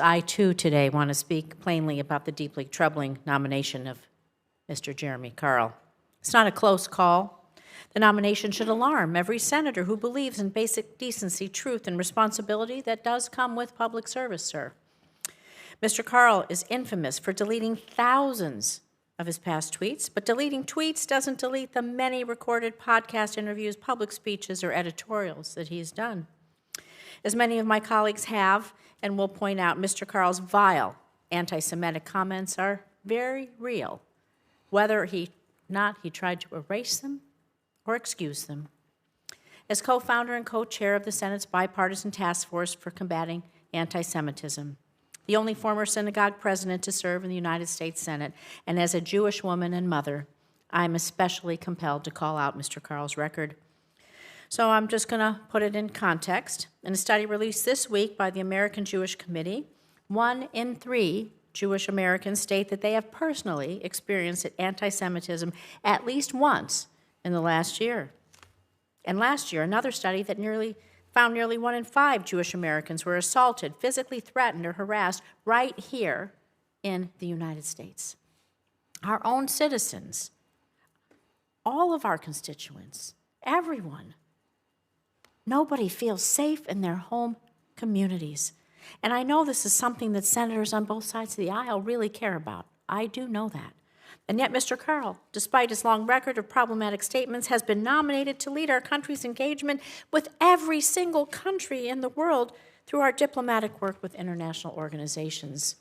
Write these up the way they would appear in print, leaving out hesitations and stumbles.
I, too, today want to speak plainly about the deeply troubling nomination of Mr. Jeremy Carl. It's not a close call. The nomination should alarm every senator who believes in basic decency, truth, and responsibility that does come with public service, sir. Mr. Carl is infamous for deleting thousands of his past tweets, but deleting tweets doesn't delete the many recorded podcast interviews, public speeches, or editorials that he's done. As many of my colleagues have and will point out, Mr. Carl's vile anti-Semitic comments are very real, whether he tried to erase them or excuse them. As co-founder and co-chair of the Senate's Bipartisan Task Force for Combating Anti-Semitism, the only former synagogue president to serve in the United States Senate, and as a Jewish woman and mother, I'm especially compelled to call out Mr. Carl's record. So I'm just going to put it in context. In a study released this week by the American Jewish Committee, 1 in 3 Jewish Americans state that they have personally experienced anti-Semitism at least once in the last year. And last year, another study that found nearly 1 in 5 Jewish Americans were assaulted, physically threatened, or harassed right here in the United States. Our own citizens, all of our constituents, everyone. Nobody feels safe in their home communities. And I know this is something that senators on both sides of the aisle really care about. I do know that. And yet Mr. Carl, despite his long record of problematic statements, has been nominated to lead our country's engagement with every single country in the world through our diplomatic work with international organizations.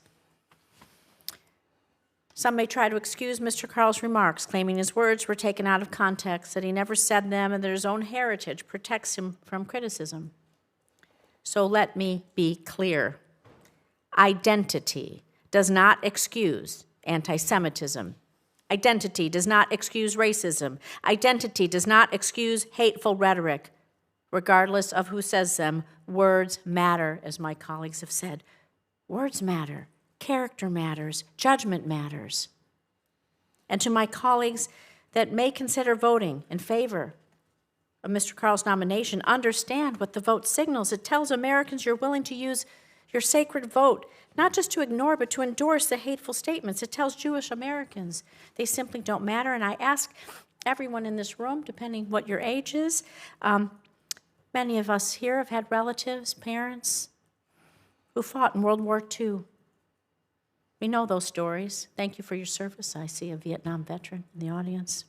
Some may try to excuse Mr. Carl's remarks, claiming his words were taken out of context, that he never said them, and that his own heritage protects him from criticism. So let me be clear. Identity does not excuse anti-Semitism. Identity does not excuse racism. Identity does not excuse hateful rhetoric. Regardless of who says them, words matter, as my colleagues have said. Words matter. Character matters. Judgment matters. And to my colleagues that may consider voting in favor of Mr. Carl's nomination, understand what the vote signals. It tells Americans you're willing to use your sacred vote, not just to ignore, but to endorse the hateful statements. It tells Jewish Americans they simply don't matter. And I ask everyone in this room, depending what your age is, many of us here have had relatives, parents, who fought in World War II. We know those stories. Thank you for your service. I see a Vietnam veteran in the audience.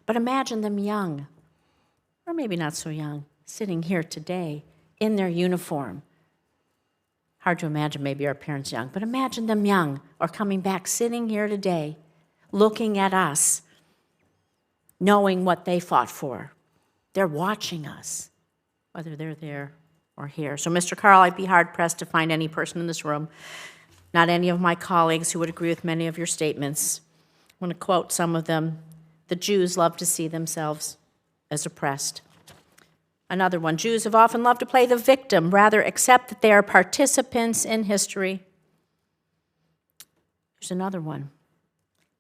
But imagine them young, or maybe not so young, sitting here today in their uniform. Hard to imagine maybe our parents young, but imagine them young or coming back, sitting here today, looking at us, knowing what they fought for. They're watching us, whether they're there or here. So, Mr. Carl, I'd be hard-pressed to find any person in this room, not any of my colleagues, who would agree with many of your statements. I want to quote some of them. The Jews love to see themselves as oppressed. Another one, Jews have often loved to play the victim, rather accept that they are participants in history. Here's another one.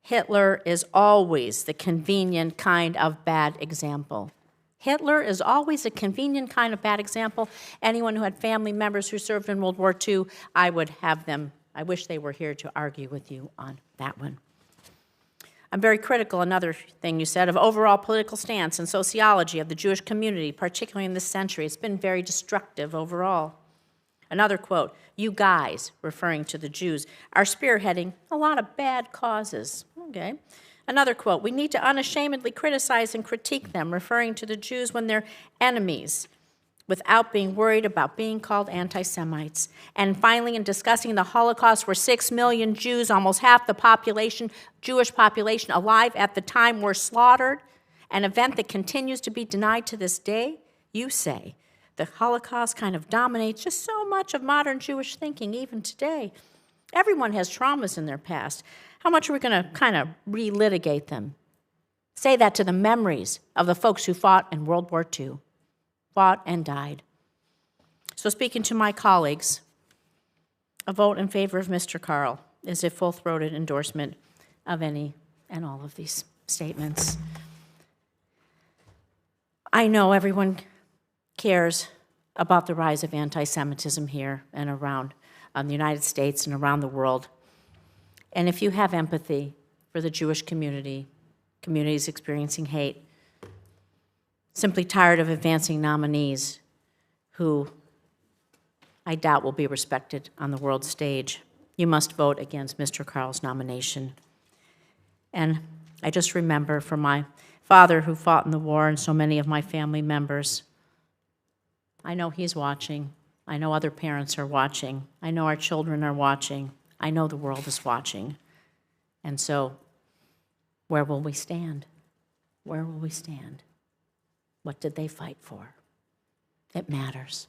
Hitler is always the convenient kind of bad example. Hitler is always a convenient kind of bad example. Anyone who had family members who served in World War II, I wish they were here to argue with you on that one. I'm very critical, another thing you said, of overall political stance and sociology of the Jewish community, particularly in this century. It's been very destructive overall. Another quote, you guys, referring to the Jews, are spearheading a lot of bad causes. Okay. Another quote, we need to unashamedly criticize and critique them, referring to the Jews when they're enemies, without being worried about being called anti-Semites. And finally, in discussing the Holocaust, where 6 million Jews, almost half the Jewish population alive at the time, were slaughtered, an event that continues to be denied to this day, you say the Holocaust kind of dominates just so much of modern Jewish thinking, even today. Everyone has traumas in their past. How much are we going to kind of relitigate them? Say that to the memories of the folks who fought in World War II. Fought and died. So speaking to my colleagues, a vote in favor of Mr. Carl is a full-throated endorsement of any and all of these statements. I know everyone cares about the rise of anti-Semitism here and around the United States and around the world. And if you have empathy for the Jewish community, communities experiencing hate, simply tired of advancing nominees who I doubt will be respected on the world stage, you must vote against Mr. Carl's nomination. And I just remember from my father who fought in the war and so many of my family members, I know he's watching. I know other parents are watching. I know our children are watching. I know the world is watching. And so, where will we stand? Where will we stand? What did they fight for? It matters.